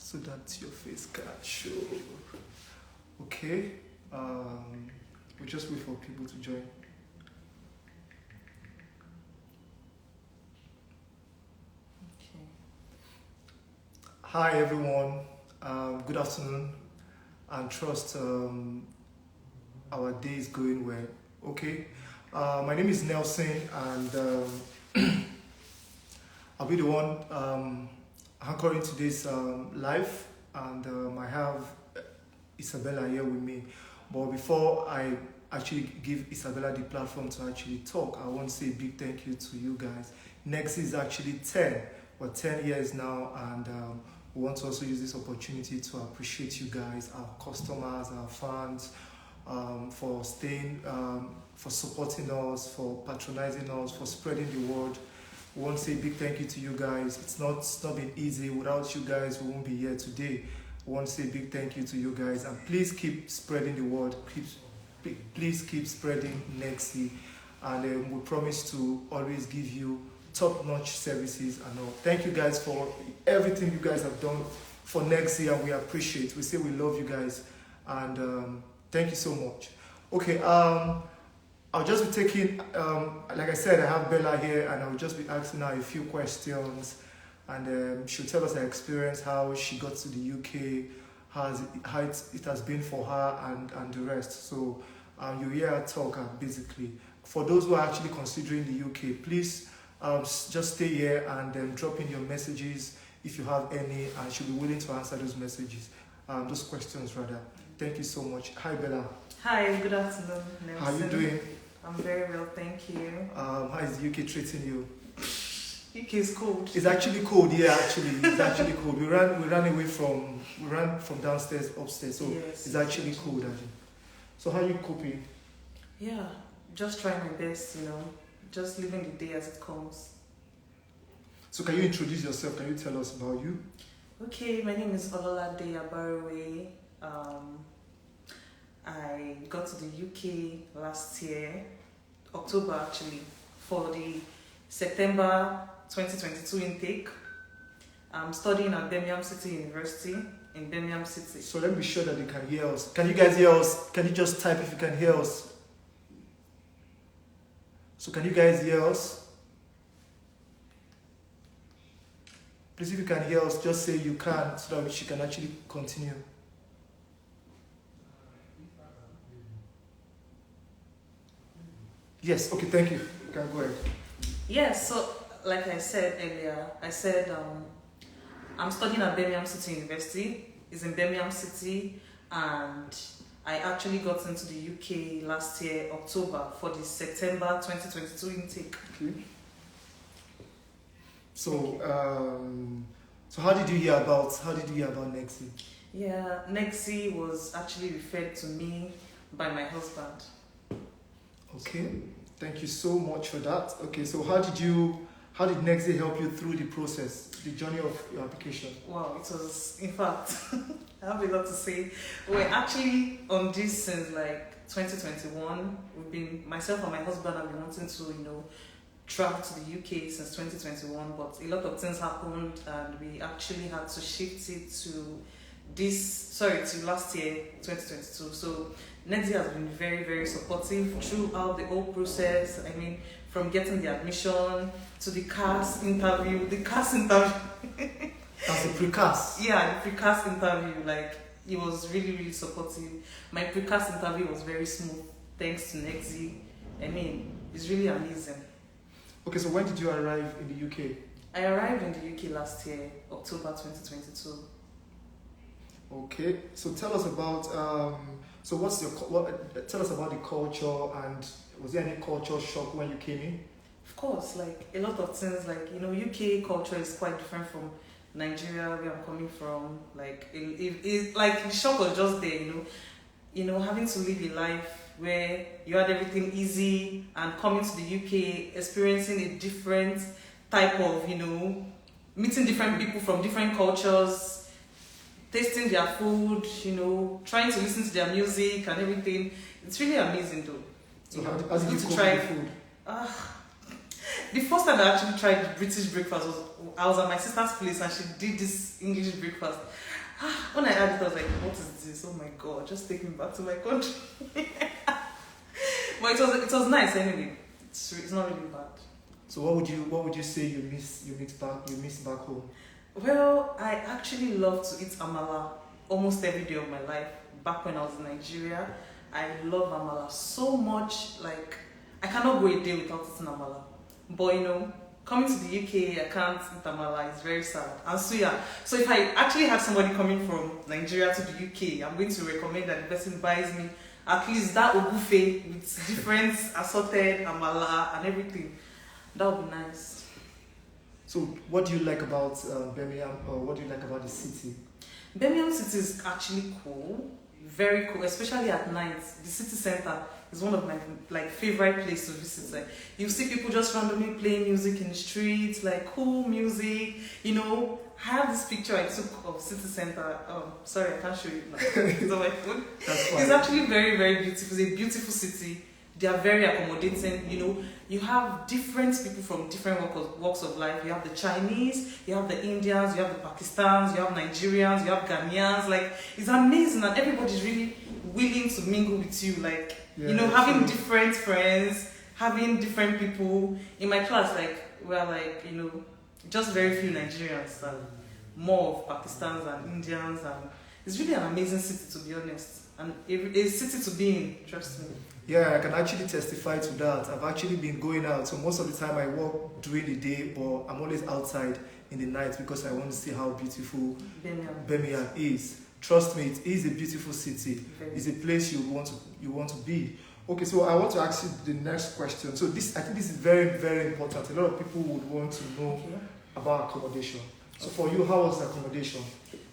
so that your face can show. Okay. We'll just wait for people to join. Okay. Hi everyone. Good afternoon. And trust our day is going well. Okay. My name is Nelson, and I'll be the one anchoring today's live, and I have Isabella here with me. But before I actually give Isabella the platform to actually talk, I want to say a big thank you to you guys. Negxy is actually 10. We're 10 years now, and we want to also use this opportunity to appreciate you guys, our customers, our fans, for staying, for supporting us, for patronizing us, for spreading the word. We want to say a big thank you to you guys. It's not been easy. Without you guys, we won't be here today. We want to say a big thank you to you guys, and please keep spreading the word. Please keep spreading Negxy, and we promise to always give you top-notch services and all. Thank you guys for everything you guys have done for Negxy, and we appreciate. We say we love you guys, and thank you so much. Okay, I'll just be taking, like I said, I have Bella here, and I'll just be asking her a few questions, and she'll tell us her experience, how she got to the UK, how it has been for her, and the rest. So you hear her talk, basically. For those who are actually considering the UK, please just stay here and drop in your messages if you have any, and she'll be willing to answer those messages, those questions rather. Thank you so much. Hi Bella. Hi, good afternoon, Nelson. How are you doing? I'm very well, thank you. How is the UK treating you? UK is cold. It's actually cold, yeah. It's actually cold. We ran from downstairs upstairs, so yes, it's actually cold. Actually. So how are you coping? Yeah, just trying my best, just living the day as it comes. So can you introduce yourself? Can you tell us about you? Okay, my name is Ololade Abarowe. I got to the UK last year, October actually, for the September 2022 intake. I'm studying at Birmingham City University in Birmingham City. So let me be sure that they can hear us. Can you guys hear us? Can you just type if you can hear us? So can you guys hear us? Please, if you can hear us, just say you can, so that she can actually continue. Yes, okay, thank you. You can go ahead. Yes, so like I said earlier, I'm studying at Birmingham City University. It's in Birmingham City, and I actually got into the UK last year, October, for the September 2022 intake. Okay. So, so how did you hear about Negxy? Yeah, Negxy was actually referred to me by my husband. Okay, thank you so much for that. Okay, so how did Negxy help you through the process, the journey of your application? Wow, it was, in fact, I have a lot to say. We're actually on this since like 2021. Myself and my husband have been wanting to, travel to the UK since 2021, but a lot of things happened, and we actually had to shift it to last year, 2022. So Negxy has been very, very supportive throughout the whole process. I mean, from getting the admission to the CAS interview. That's the Pre-CAS? Yeah, the Pre-CAS interview. It was really, really supportive. My Pre-CAS interview was very smooth, thanks to Negxy. I mean, it's really amazing. Okay, so when did you arrive in the UK? I arrived in the UK last year, October 2022. Okay, so tell us about tell us about the culture, and was there any culture shock when you came in? Of course, a lot of things, UK culture is quite different from Nigeria, where I'm coming from. The shock was just there, having to live a life where you had everything easy, and coming to the UK, experiencing a different type of, meeting different people from different cultures, tasting their food, trying to listen to their music and everything. It's really amazing though. So how did you cook with the food? The first time I actually tried the British breakfast was I was at my sister's place and she did this English breakfast. When I had it, I was like, what is this? Oh my god, just take me back to my country. But it was nice anyway. It's not really bad. So what would you say you miss back home? Well, I actually love to eat amala almost every day of my life. Back when I was in Nigeria, I love amala so much. Like, I cannot go a day without eating amala. But coming to the UK, I can't eat amala. It's very sad. And suya. So if I actually have somebody coming from Nigeria to the UK, I'm going to recommend that the person buys me at least that ogufe with different assorted amala and everything. That would be nice. So what do you like about Birmingham, or what do you like about the city? Birmingham City is actually cool, very cool, especially at night. The city center is one of my favorite places to visit. Like, you see people just randomly playing music in the streets, like cool music. I have this picture I took of city center. Sorry, I can't show you now. It's on my phone. That's fine. It's actually very, very beautiful. It's a beautiful city. They are very accommodating. You have different people from different walks of life. You have the Chinese, you have the Indians, you have the Pakistans, you have Nigerians, you have Ghanaians. Like, it's amazing, and everybody's really willing to mingle with you. Like, having different friends, having different people. In my class, we're just very few Nigerians and more of Pakistans and Indians, and it's really an amazing city, to be honest, and a city to be in. Trust me. Yeah, I can actually testify to that. I've actually been going out, so most of the time I work during the day, but I'm always outside in the night because I want to see how beautiful Birmingham is. Trust me, it is a beautiful city. It's a place you want to be. Okay, so I want to ask you the next question. So I think this is very, very important. A lot of people would want to know about accommodation. So for you, how was the accommodation?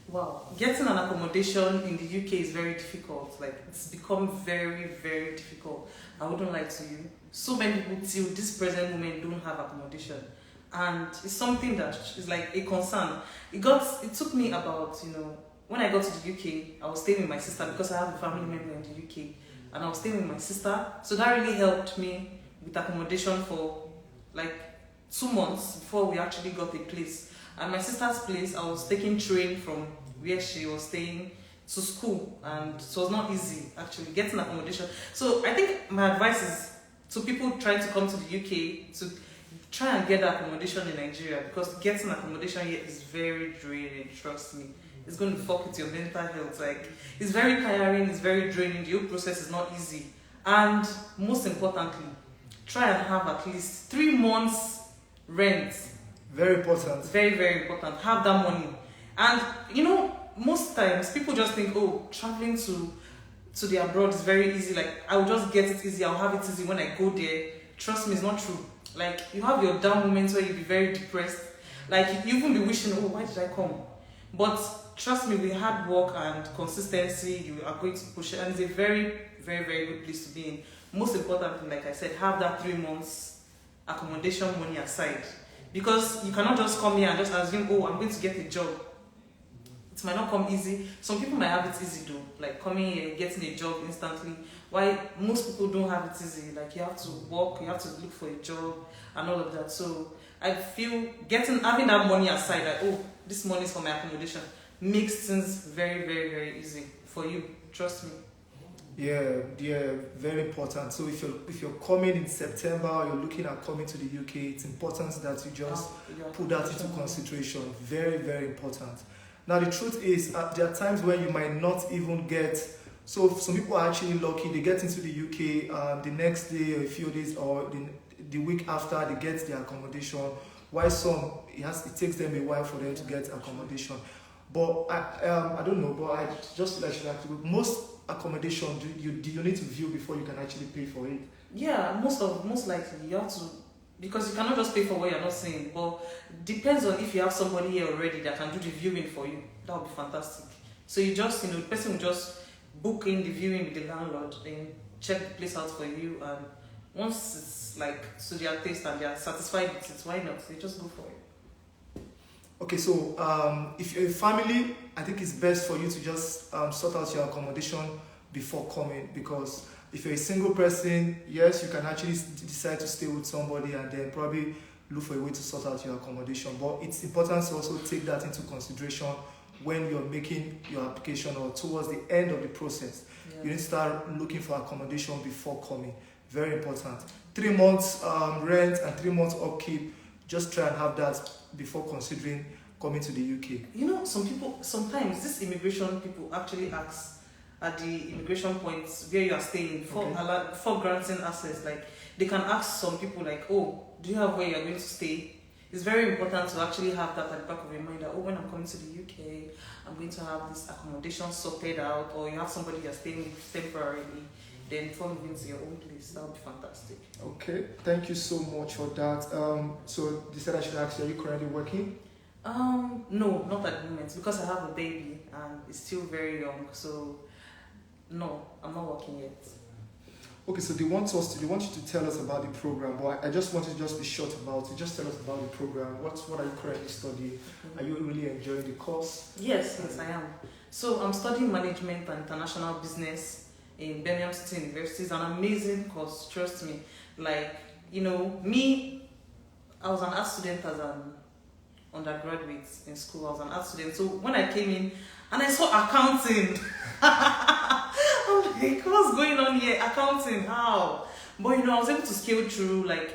Wow, getting an accommodation in the UK is very difficult. Like, it's become very, very difficult. I wouldn't lie to you. So many people till this present moment don't have accommodation, and it's something that is like a concern. It took me about when I got to the UK, I was staying with my sister because I have a family member in the UK, and I was staying with my sister. So that really helped me with accommodation for like 2 months before we actually got a place. At my sister's place, I was taking train from where she was staying to school, and it was not easy actually getting accommodation. So I think my advice is to people trying to come to the UK to try and get accommodation in Nigeria, because getting accommodation here is very draining. Trust me, it's going to fuck with your mental health. Like, it's very tiring, it's very draining. The whole process is not easy, and most importantly, try and have at least 3 months rent. Very important. Very, very important. Have that money. And most times people just think, oh, traveling to the abroad is very easy. Like, I'll just get it easy, I'll have it easy when I go there. Trust me, it's not true. Like, you have your down moments where you'll be very depressed. Like, you even be wishing, oh, why did I come? But trust me, with hard work and consistency, you are going to push it. And it's a very, very, very good place to be in. Most importantly, like I said, have that 3 months accommodation money aside. Because you cannot just come here and just assume, oh, I'm going to get a job. It might not come easy. Some people might have it easy though, like coming here, getting a job instantly. Why most people don't have it easy. Like, you have to work, you have to look for a job and all of that. So I feel having that money aside, like, oh, this money is for my accommodation, makes things very, very, very easy for you. Trust me. Yeah, very important. So if you're coming in September, or you're looking at coming to the UK, it's important that you just put that into consideration. Very, very important. Now, the truth is, there are times when you might not even get. So some people are actually lucky; they get into the UK the next day, or a few days, or the week after, they get their accommodation. While some it takes them a while for them to get accommodation. But I don't know. But I just feel like most accommodation do you need to view before you can actually pay for it? Yeah, most likely you have to, because you cannot just pay for what you're not seeing. But depends on if you have somebody here already that can do the viewing for you. That would be fantastic. So you just the person will just book in the viewing with the landlord, then check the place out for you, and once it's like to their taste and they are satisfied with it, why not? They just go for it. Okay, so if you're a family, I think it's best for you to just sort out your accommodation before coming, because if you're a single person, yes, you can actually decide to stay with somebody and then probably look for a way to sort out your accommodation. But it's important to also take that into consideration when you're making your application or towards the end of the process. Yeah. You need to start looking for accommodation before coming. Very important. 3 months rent and 3 months upkeep. Just try and have that before considering coming to the UK. You know, sometimes this immigration people actually ask at the immigration points where you are staying for granting access. Like, they can ask some people like, oh, do you have where you are going to stay? It's very important to actually have that at the back of your mind that, oh, when I'm coming to the UK, I'm going to have this accommodation sorted out, or you have somebody you're staying with temporarily, then before moving to your own place. That would be fantastic. Okay, thank you so much for that. So you said I should ask you, are you currently working? No, not at the moment, because I have a baby and it's still very young, so no, I'm not working yet. Okay, so they want you to tell us about the program, but I just want you to just be short about it. Just tell us about the program. What are you currently studying? Are you really enjoying the course? Yes, I am. So I'm studying management and international business in Birmingham City University. It's an amazing course, trust me. Like, you know, me, I was an art student as an undergraduate in school. I was an art student. So when I came in and I saw accounting, I'm like, what's going on here? Accounting, how? But you know, I was able to scale through. Like,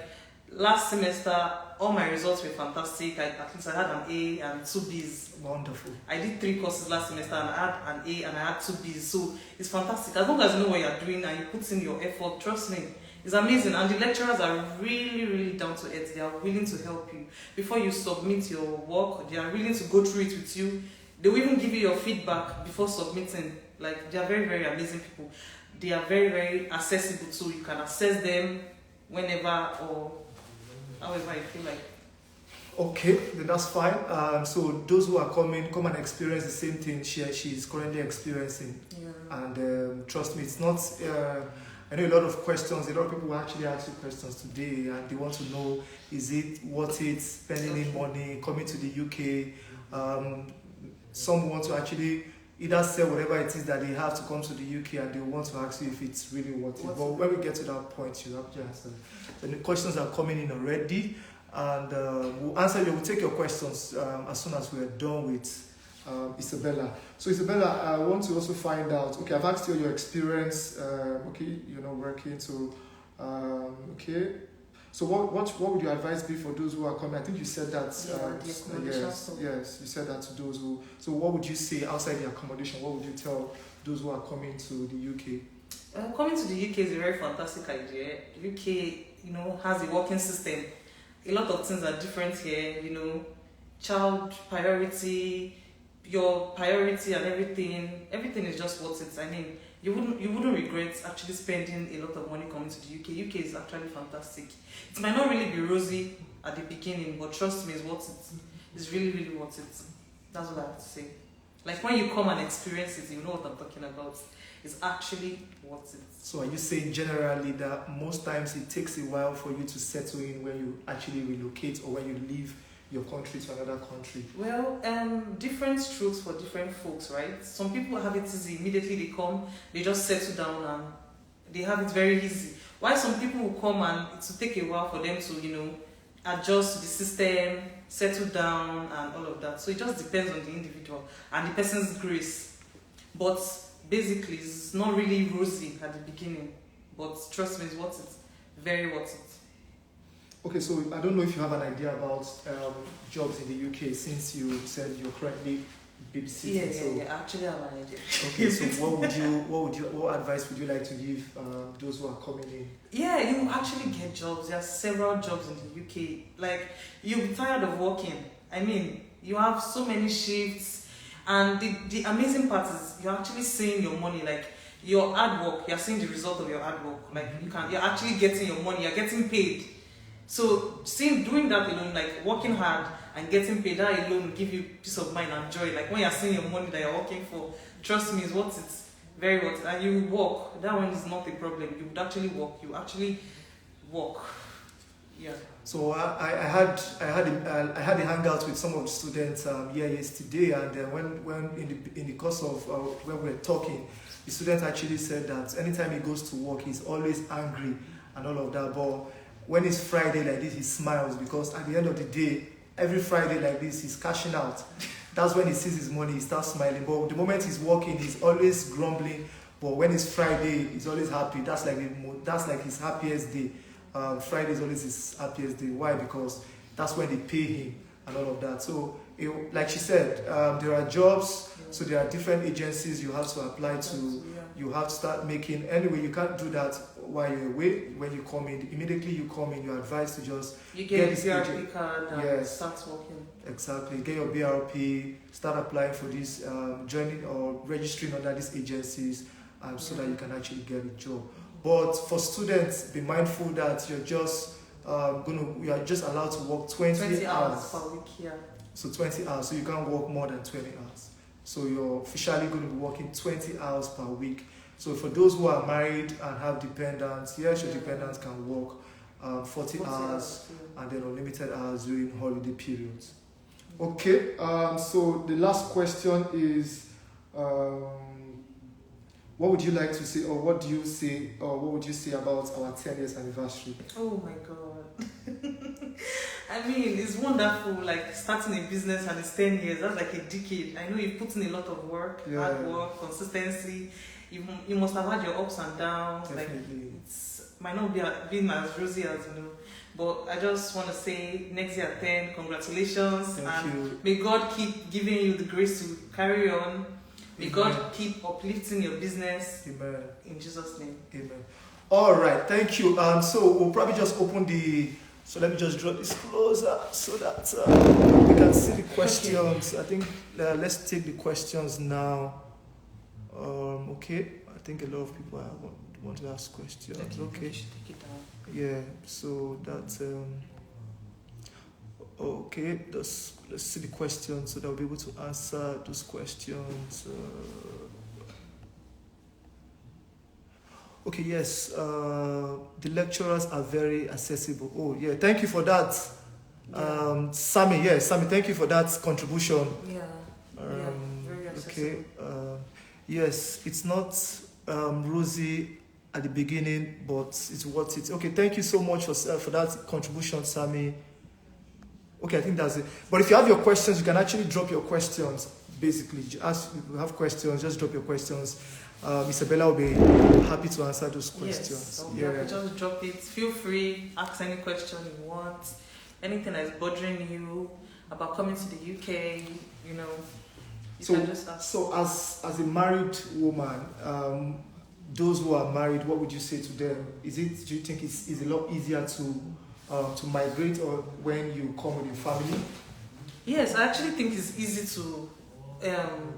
last semester, all my results were fantastic. At least I had an A and 2 Bs. Wonderful. I did 3 courses last semester and I had an A and I had 2 Bs. So it's fantastic. As long as you know what you're doing and you put in your effort, trust me, it's amazing. And the lecturers are really, really down to earth. They are willing to help you. Before you submit your work, they are willing to go through it with you. They will even give you your feedback before submitting. Like, they are very, very amazing people. They are very, very accessible too. You can access them whenever or however you feel like. Okay, then that's fine. So those who are coming, come and experience the same thing she's currently experiencing. Yeah. And trust me, it's not. I know a lot of questions. A lot of people actually ask you questions today, and they want to know: is it worth it spending in money coming to the UK? Some want to actually either sell whatever it is that they have to come to the UK, and they want to ask you if it's really worth it. But when we get to that point, you have to answer. So the questions are coming in already, and we'll answer you. We'll take your questions as soon as we're done with Isabella. So Isabella, I want to also find out. Okay, I've asked you your experience. Okay, you know, working. So okay. So what would your advice be for those who are coming? I think you said that. Yes, you said that to those who. So what would you say outside the accommodation? What would you tell those who are coming to the UK? Coming to the UK is a very fantastic idea. The UK, you know, has a working system. A lot of things are different here. You know, child priority, your priority, and everything. Everything is just worth it. I mean, you wouldn't regret actually spending a lot of money coming to the UK. UK is actually fantastic. It might not really be rosy at the beginning, but trust me, it's worth it. It's really, really worth it. That's what I have to say. Like, when you come and experience it, you know what I'm talking about. It's actually worth it. So are you saying generally that most times it takes a while for you to settle in when you actually relocate or when you leave your country to another country? Well, different strokes for different folks, right? Some people have it easy. Immediately they come, they just settle down and they have it very easy. While some people will come and it will take a while for them to, you know, adjust to the system, settle down and all of that. So it just depends on the individual and the person's grace. But basically, it's not really rosy at the beginning. But trust me, it's worth it. Very worth it. Okay, so I don't know if you have an idea about jobs in the UK since you said you're currently babysitting. Yeah. Actually, I have an idea. Okay, so what advice would you like to give those who are coming in? Yeah, you actually get jobs. There are several jobs in the UK. Like, you'll be tired of working. I mean, you have so many shifts, and the amazing part is you're actually seeing your money. Like, your hard work, you're seeing the result of your hard work. Like, you're actually getting your money. You're getting paid. So doing that alone, like working hard and getting paid, that alone will give you peace of mind and joy. Like, when you're seeing your money that you're working for, trust me, it's worth it. Very worth it. And you work. That one is not a problem. You would actually work. You actually work. Yeah. So I had a hangout with some of the students yesterday, and when in the course of when we were talking, the student actually said that anytime he goes to work, he's always angry and all of that. But when it's Friday like this, he smiles because at the end of the day, every Friday like this, he's cashing out. That's when he sees his money, he starts smiling. But the moment he's working, he's always grumbling. But when it's Friday, he's always happy. That's like his happiest day. Friday is always his happiest day. Why? Because that's when they pay him and all of that. So, like she said, there are jobs. So there are different agencies you have to apply to. You have to start making. Anyway, you can't do that while you're away. When you come in, immediately you come in, you're advised to just get this BRP card and start working. Exactly. Get your BRP, start applying for this, joining or registering under these agencies so that you can actually get a job. But for students, be mindful that you're just you are just allowed to work 20 hours per week. Yeah. So 20 hours. So you can't work more than 20 hours. So you're officially going to be working 20 hours per week. So for those who are married and have dependents, yes, your dependents can work 40 hours and then unlimited hours during holiday periods. Okay, so the last question is, what would you like to say, or what do you say, or what would you say about our 10 years anniversary? Oh my God. I mean, it's wonderful, like starting a business and it's 10 years, that's like a decade. I know you've put in a lot of work, hard work, consistency. You must have had your ups and downs. Definitely. Like, might not be been as rosy as but I just want to say next year 10, congratulations. Thank you. May God keep giving you the grace to carry on. May God keep uplifting your business. Amen. In Jesus' name. Amen. All right, thank you. So we'll probably just open so let me just draw this closer so that we can see the questions. Okay. I think let's take the questions now. Okay, I think a lot of people want to ask questions. Okay. Take it down. Yeah, so that's okay. Let's see the questions so that we'll be able to answer those questions. Okay, yes. The lecturers are very accessible. Oh, yeah. Thank you for that, Sammy. Yeah, Sammy. Thank you for that contribution. Yeah. Very accessible. Okay. Yes, it's not rosy at the beginning, but it's worth it. Okay, thank you so much for that contribution, Sammy. Okay, I think that's it. But if you have your questions, you can actually drop your questions. Basically, if you have questions, just drop your questions. Isabella will be happy to answer those questions. Yes, just drop it. Feel free, ask any question you want. Anything that's bothering you about coming to the UK, you can just ask. So as a married woman, those who are married, what would you say to them? Do you think it's a lot easier to migrate or when you come with your family? Yes, I actually think it's easy to.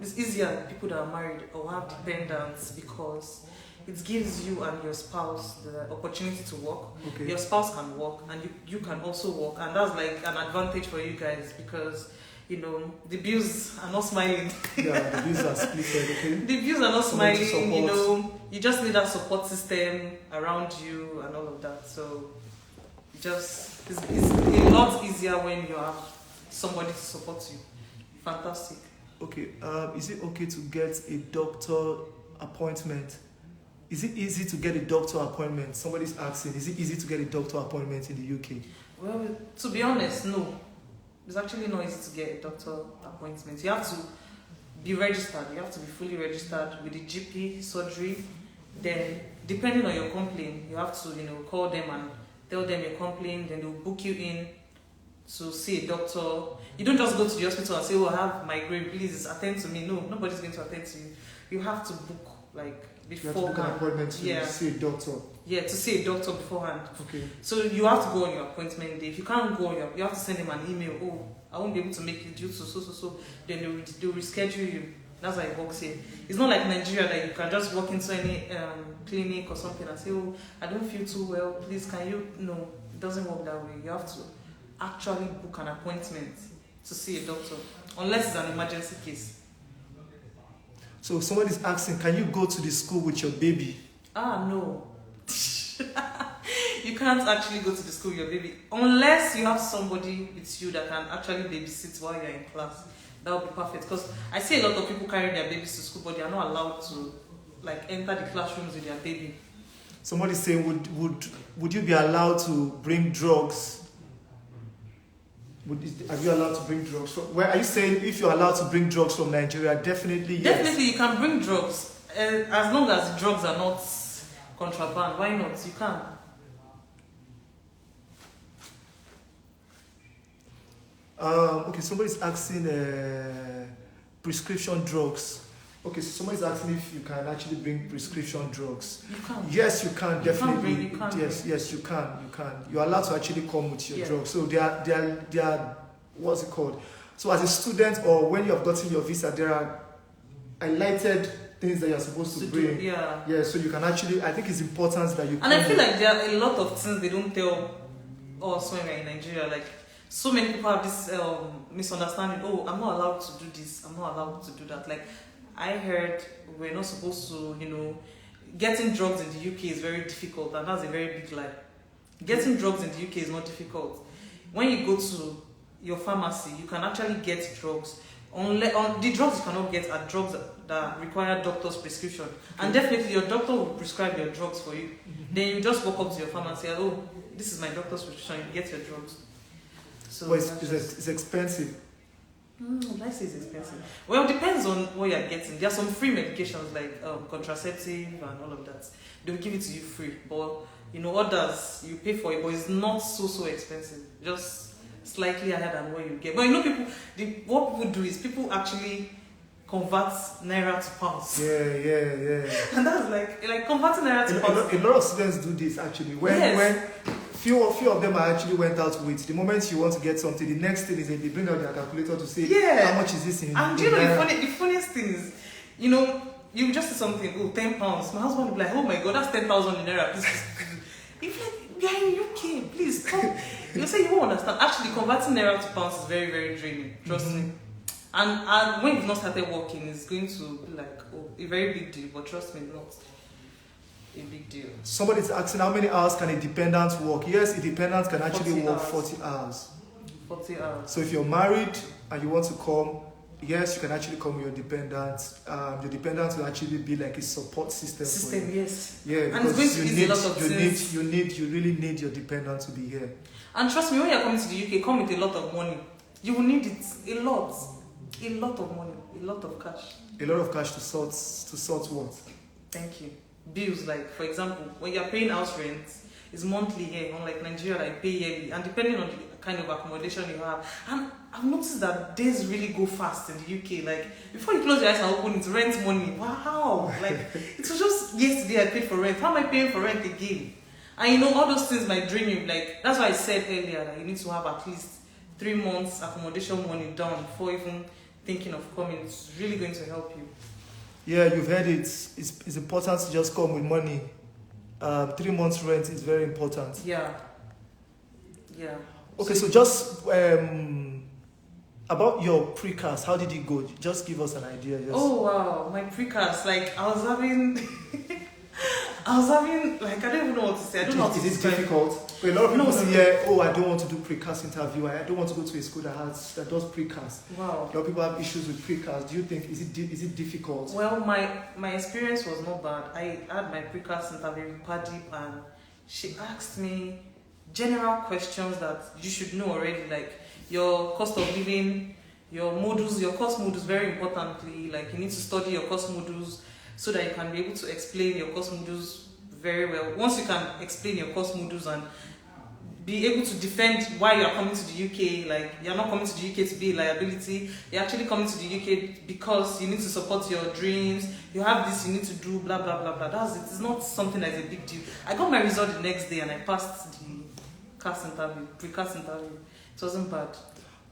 It's easier people that are married or have dependents because it gives you and your spouse the opportunity to work. Okay. Your spouse can work and you can also work, and that's like an advantage for you guys because the bills are not smiling. Yeah, the bills are split. Okay. The bills are not smiling. You just need that support system around you and all of that. So it's a lot easier when you have somebody to support you. Fantastic. Okay, is it okay to get a doctor appointment? Is it easy to get a doctor appointment? Somebody's asking, is it easy to get a doctor appointment in the UK? Well, to be honest, no. It's actually not easy to get a doctor appointment. You have to be registered. You have to be fully registered with the GP surgery. Then, depending on your complaint, you have to, call them and tell them your complaint. Then they'll book you in to see a doctor. You don't just go to the hospital and say, I have migraine, please attend to me. No, nobody's going to attend to you. You have to book beforehand. You have to book an appointment to see a doctor. Yeah, to see a doctor beforehand. Okay. So you have to go on your appointment day. If you can't go, you have to send them an email. Oh, I won't be able to make it due to so. Then they'll reschedule you. That's how it works here. It's not like Nigeria that you can just walk into any clinic or something and say, I don't feel too well. Please, can you? No, it doesn't work that way. You have to actually book an appointment to see a doctor, unless it's an emergency case. So somebody's asking, can you go to the school with your baby? No. You can't actually go to the school with your baby unless you have somebody with you that can actually babysit while you're in class. That would be perfect because I see a lot of people carrying their babies to school, but they are not allowed to enter the classrooms with their baby. Somebody's saying, would you be allowed to bring drugs? Are you allowed to bring drugs from? Where are you saying if you're allowed to bring drugs from Nigeria? Definitely yes. Definitely, you can bring drugs as long as the drugs are not contraband. Why not? You can. Okay, somebody's asking prescription drugs. Okay, so somebody's asking if you can actually bring prescription drugs. You can. Yes, you can, definitely. You can Yes, you can. You're allowed to actually come with your drugs. So they are, what's it called? So as a student or when you have gotten your visa, there are highlighted things that you're supposed to bring. Yeah, so you can actually, I think it's important that you And I feel like there are a lot of things they don't tell us when we're in Nigeria. Like, so many people have this misunderstanding. Oh, I'm not allowed to do this. I'm not allowed to do that. Like, I heard we're not supposed to, getting drugs in the UK is very difficult, and that's a very big lie. Getting drugs in the UK is not difficult. When you go to your pharmacy, you can actually get drugs. The drugs you cannot get are drugs that require doctor's prescription. And definitely your doctor will prescribe your drugs for you. Then you just walk up to your pharmacy and, oh, this is my doctor's prescription, you get your drugs. So it's expensive. Let's say it's expensive. Well, it depends on what you're getting. There are some free medications like contraceptive and all of that. They'll give it to you free. But, others, you pay for it, but it's not so expensive. Just slightly higher than what you get. But what people do is people actually convert naira to pounds. Yeah. And that's like converting naira to pounds. A lot of students do this actually. When few of them I actually went out with. The moment you want to get something, the next thing is that they bring out their calculator to say how much is this in. And do you know the funniest thing is, you just say something, £10. My husband will be like, oh my god, that's 10,000 in naira. If like, we are in UK, please stop. You say you won't understand. Actually, converting naira to pounds is very, very draining. Trust me. And when you've not started working, it's going to be like a very big deal. But trust me, not a big deal. Somebody's asking how many hours can a dependent work? Yes, a dependent can actually work 40 hours. 40 hours. So if you're married and you want to come, yes, you can actually come with your dependent. Your dependent will actually be like a support system for you. Yes. Yeah, and it's going to ease a lot of things. You really need your dependent to be here. And trust me, when you're coming to the UK, come with a lot of money. You will need it a lot of money, a lot of cash. A lot of cash to sort what? Thank you. Bills, like for example, when you're paying house rent, it's monthly here, unlike Nigeria, I pay yearly, and depending on the kind of accommodation you have. And I've noticed that days really go fast in the UK. Like before you close your eyes and open it, rent money. Wow! Like it was just yesterday I paid for rent. How am I paying for rent again? And all those things might drain you. Like that's why I said earlier that you need to have at least 3 months accommodation money down before even thinking of coming. It's really going to help you. Yeah, you've heard it. It's important to just come with money. 3 months rent is very important. Yeah. Okay, so just about your pre-CAS, how did it go? Just give us an idea. Oh wow, my pre-CAS, like I was having, like I don't even know what to say. I don't know how to Is it difficult? A lot of people say, I don't want to do pre-CAS interview. I don't want to go to a school that does pre-CAS. Wow. A lot of people have issues with pre-CAS. Do you think is it difficult? Well, my experience was not bad. I had my pre-CAS interview with Paddy, and she asked me general questions that you should know already, like your cost of living, your modules, your course modules. Very importantly, like you need to study your course modules so that you can be able to explain your course modules very well. Once you can explain your course modules and be able to defend why you are coming to the UK, like you're not coming to the UK to be a liability, you're actually coming to the UK because you need to support your dreams, you have this you need to do, blah blah blah blah. That's it. It's not something that's a big deal. I got my result the next day and I passed the CAS interview, pre-CAS interview. It wasn't bad.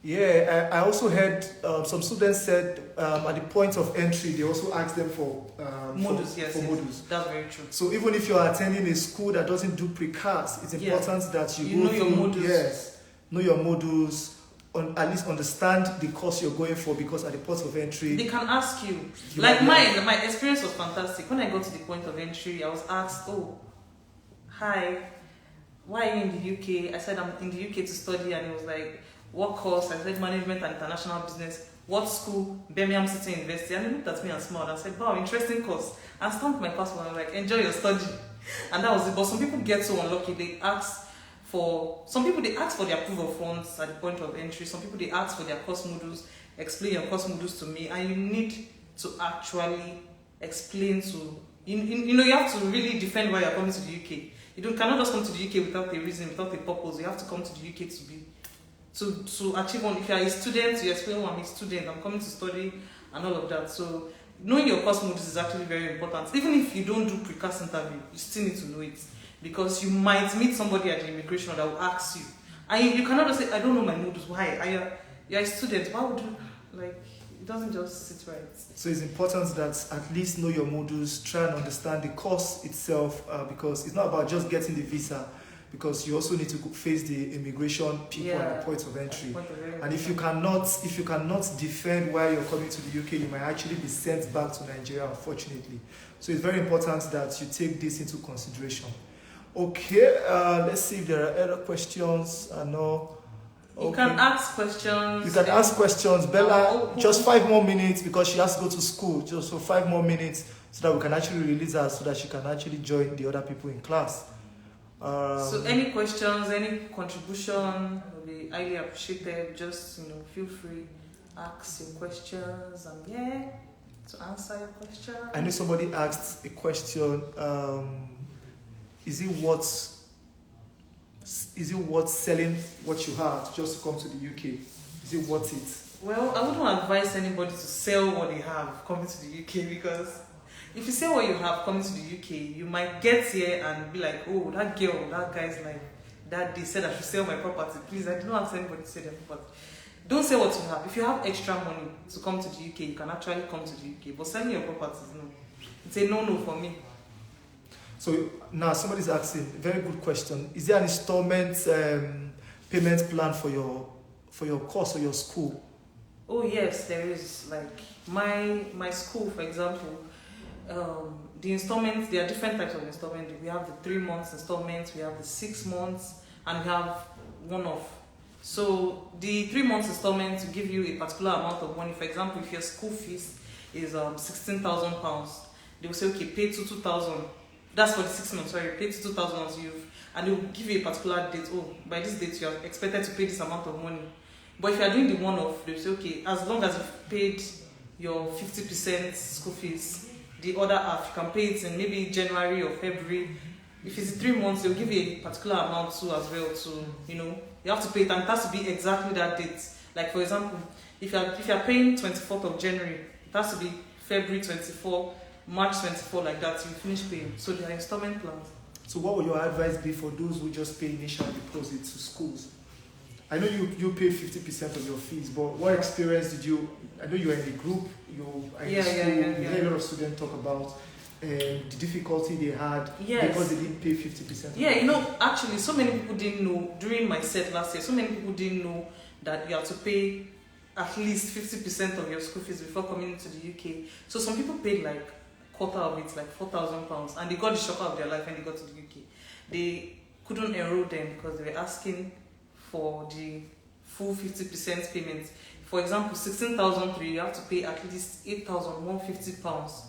Yeah, I also heard some students said at the point of entry they also asked them for modules. Yes, modules. That's very true. So even if you are attending a school that doesn't do pre-CAS, it's important that you go know your modules. Yes, know your modules. At least understand the course you're going for, because at the point of entry they can ask you. Like my experience was fantastic. When I got to the point of entry, I was asked, "Oh, hi, why are you in the UK?" I said, "I'm in the UK to study," and it was like, "What course?" I said, "Management and International Business." "What school?" "Birmingham City University." And they looked at me and smiled and said, "Wow, interesting course." And stamped my passport and I was like, "Enjoy your study." And that was it. But some people get so unlucky, they ask for their proof of funds at the point of entry. Some people they ask for their course modules, explain your course modules to me, and you need to actually explain to you have to really defend why you're coming to the UK. You cannot just come to the UK without a reason, without a purpose. You have to come to the UK to achieve one. If you're a student, you explain, I'm a student, I'm coming to study, and all of that. So knowing your course modules is actually very important. Even if you don't do pre-CAS interview, you still need to know it, because you might meet somebody at the immigration that will ask you, and you cannot just say, I don't know my modules. Why? You're a student. Why would you, like, it doesn't just sit right. So it's important that at least know your modules, try and understand the course itself, because it's not about just getting the visa, because you also need to face the immigration people at the point of entry. And if you cannot defend why you're coming to the UK, you might actually be sent back to Nigeria, unfortunately. So it's very important that you take this into consideration. Okay, let's see if there are other questions. No. You can ask questions. You can ask questions. Bella, just 5 more minutes, because she has to go to school. Just for 5 more minutes, so that we can actually release her, so that she can actually join the other people in class. So any questions, any contribution will be highly appreciated. Just feel free, ask your questions. I'm here to answer your question. I know somebody asked a question. Is it worth selling what you have just to come to the UK? Is it worth it? Well, I wouldn't advise anybody to sell what they have coming to the UK, because if you sell what you have coming to the UK, you might get here and be like, oh, that girl, that guy's like, that they said I should sell my property. Please, I did not ask anybody to sell their property. Don't sell what you have. If you have extra money to come to the UK, you can actually come to the UK. But selling your properties, no. It's a no-no for me. So now somebody's asking, very good question. Is there an installment payment plan for your course or your school? Oh yes, there is. Like my school, for example, the installments, there are different types of installment. We have the 3 months installments, we have the 6 months, and we have one-off. So the 3 months installment will give you a particular amount of money. For example, if your school fees is £16,000, they will say, okay, pay 2,000. That's for the 6 months. Sorry, pay 2,000 and they will give you a particular date. Oh, by this date you are expected to pay this amount of money. But if you are doing the one-off, they will say, okay, as long as you've paid your 50% school fees, the other half you can pay it in maybe January or February. If it's 3 months, they'll give you a particular amount too as well. So you have to pay it, and it has to be exactly that date. Like for example, if you are paying 24th of January, it has to be February 24, March 24, like that. You finish paying. So there are installment plans. So what would your advice be for those who just pay initial deposit to schools? I know you pay 50% of your fees, but what experience did you? I know you were in a group. You heard a lot of students talk about the difficulty they had because they didn't pay 50%. Yeah, actually, so many people didn't know during my set last year. So many people didn't know that you have to pay at least 50% of your school fees before coming into the UK. So some people paid like quarter of it, like £4,000, and they got the shock of their life when they got to the UK. They couldn't enroll them because they were asking for the full 50% payment. For example, 16,003, you have to pay at least £8,150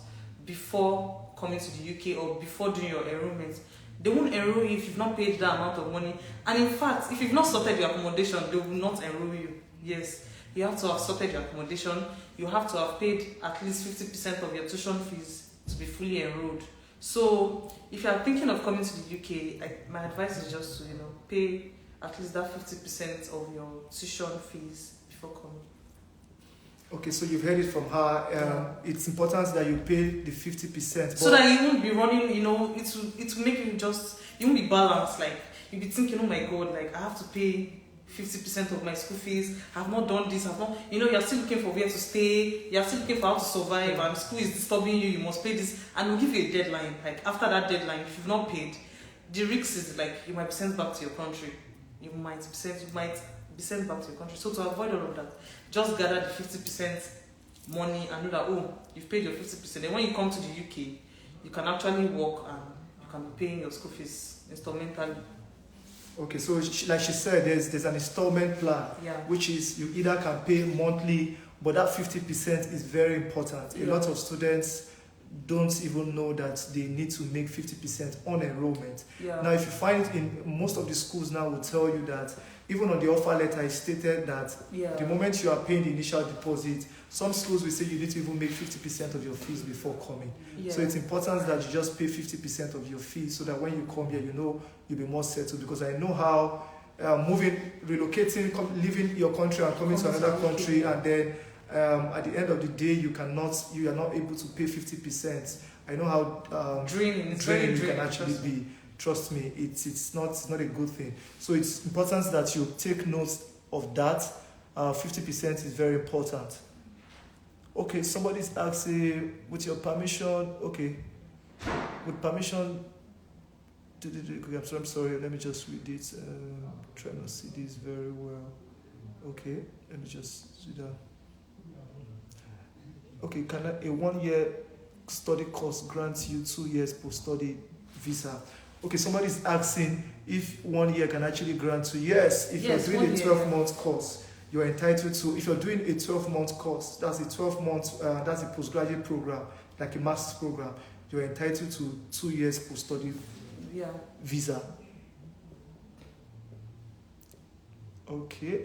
before coming to the UK or before doing your enrollment. They won't enroll you if you've not paid that amount of money. And in fact, if you've not sorted your accommodation, they will not enroll you. Yes, you have to have sorted your accommodation. You have to have paid at least 50% of your tuition fees to be fully enrolled. So if you are thinking of coming to the UK, my advice is just to pay at least that 50% of your tuition fees before coming. Okay, so you've heard it from her. It's important that you pay the 50%. So that you won't be running, it will make you you won't be balanced. Like, you'll be thinking, oh my God, like, I have to pay 50% of my school fees. I've not done this. You're still looking for where to stay. You're still looking for how to survive. And school is disturbing you. You must pay this. And we'll give you a deadline. Like, after that deadline, if you've not paid, the risk is like you might be sent back to your country. You might be sent back to your country. So to avoid all of that, just gather the 50% money and know that, you've paid your 50%. And when you come to the UK, you can actually work and you can be paying your school fees instrumentally. Okay, so like she said, there's an installment plan, which is you either can pay monthly, but that 50% is very important. A lot of students don't even know that they need to make 50% on enrollment. Yeah. Now, if you find it in most of the schools now will tell you that even on the offer letter, it's stated that the moment you are paying the initial deposit, some schools will say you need to even make 50% of your fees before coming. Yeah. So it's important that you just pay 50% of your fees so that when you come here, you know you'll be more settled. Because I know how relocating, leaving your country and coming to another country, and then at the end of the day, you are not able to pay 50%. I know how draining you can actually be. Trust me, it's not a good thing. So it's important that you take note of that. 50% is very important. Okay, somebody's asking, with your permission, okay, with permission, I'm sorry, let me just read it. Trying to see this very well. Okay, let me just see that. Okay, can a 1-year study course grant you 2 years post-study visa? Okay, somebody's asking if 1 year can actually grant you. Yes, if you're doing a 12-month course, you're entitled to. If you're doing a 12-month course, that's a 12-month, that's a postgraduate program, like a master's program, you're entitled to 2 years post-study visa. Okay,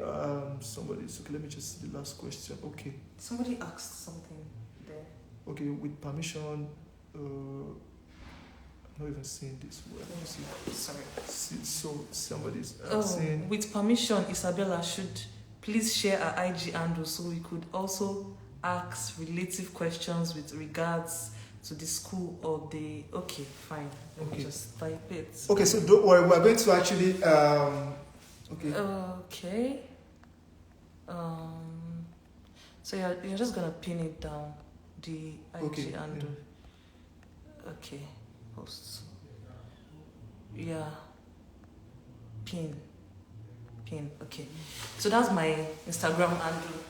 somebody's, okay, let me just see the last question. Okay. Somebody asked something there. Okay, with permission, I'm not even seeing this word. Let me see. Sorry. So somebody's saying, with permission, Isabella should please share her IG handle so we could also ask relative questions with regards to the school or the. Okay, fine. Let me just type it. Okay, so don't worry. We're going to actually. Okay. Okay. So you're just gonna pin it down, the IG handle. Yeah. Okay. Posts. Yeah. Pin. Okay. So that's my Instagram handle.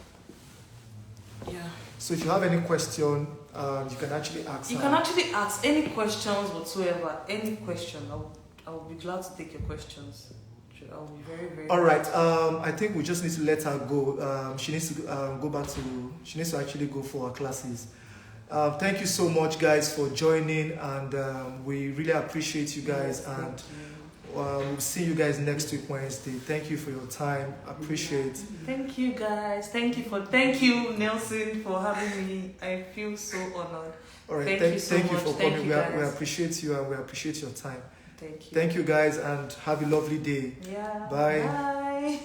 Yeah. So if you have any question, you can actually ask. You can actually ask any questions whatsoever. Any question, I'll be glad to take your questions. I'll be very, very. All right. I think we just need to let her go. She needs to go back to. She needs to actually go for her classes. Thank you so much, guys, for joining, and we really appreciate you guys. And we'll see you guys next week, Wednesday. Thank you for your time. Appreciate. Thank you, guys. Thank you, Nelson, for having me. I feel so honored. All right. Thank you for coming. We appreciate you, and we appreciate your time. Thank you. Thank you, guys, and have a lovely day. Yeah. Bye. Bye.